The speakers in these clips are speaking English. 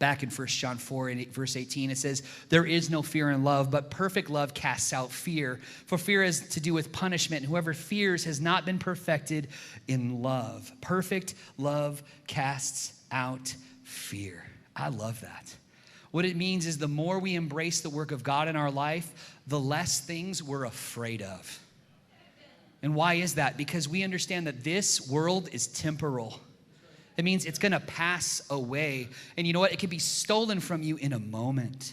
Back in 1 John 4 and verse 18, it says, there is no fear in love, but perfect love casts out fear. For fear has to do with punishment. And whoever fears has not been perfected in love. Perfect love casts out fear. I love that. What it means is the more we embrace the work of God in our life, the less things we're afraid of. And why is that? Because we understand that this world is temporal. It means it's going to pass away. And you know what? It can be stolen from you in a moment.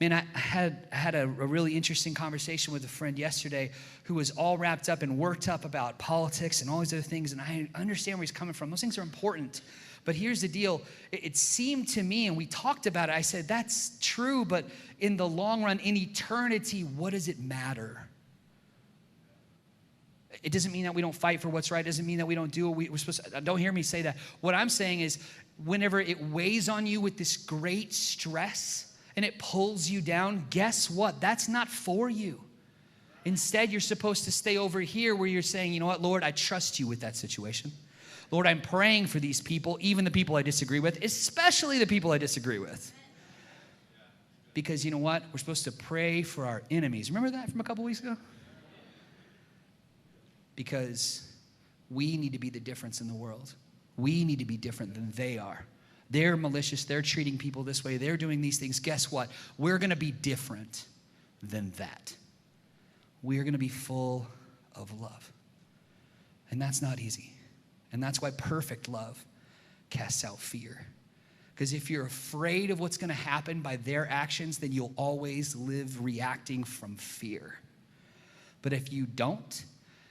Man, I had a really interesting conversation with a friend yesterday who was all wrapped up and worked up about politics and all these other things. And I understand where he's coming from. Those things are important. But here's the deal. It seemed to me, and we talked about it, I said, that's true, but in the long run, in eternity, what does it matter? It doesn't mean that we don't fight for what's right. It doesn't mean that we don't do what we're supposed to. Don't hear me say that. What I'm saying is whenever it weighs on you with this great stress and it pulls you down, guess what? That's not for you. Instead, you're supposed to stay over here where you're saying, you know what, Lord, I trust you with that situation. Lord, I'm praying for these people, even the people I disagree with, especially the people I disagree with. Because you know what? We're supposed to pray for our enemies. Remember that from a couple weeks ago? Because we need to be the difference in the world. We need to be different than they are. They're malicious. They're treating people this way. They're doing these things. Guess what? We're going to be different than that. We're going to be full of love. And that's not easy. And that's why perfect love casts out fear. Because if you're afraid of what's going to happen by their actions, then you'll always live reacting from fear. But if you don't,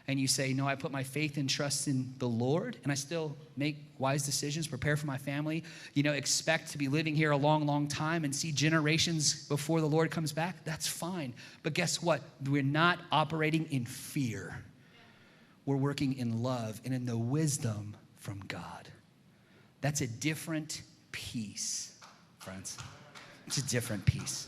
and you say, no, I put my faith and trust in the Lord, and I still make wise decisions, prepare for my family, expect to be living here a long, long time and see generations before the Lord comes back, that's fine. But guess what? We're not operating in fear. We're working in love and in the wisdom from God. That's a different peace, friends. It's a different peace.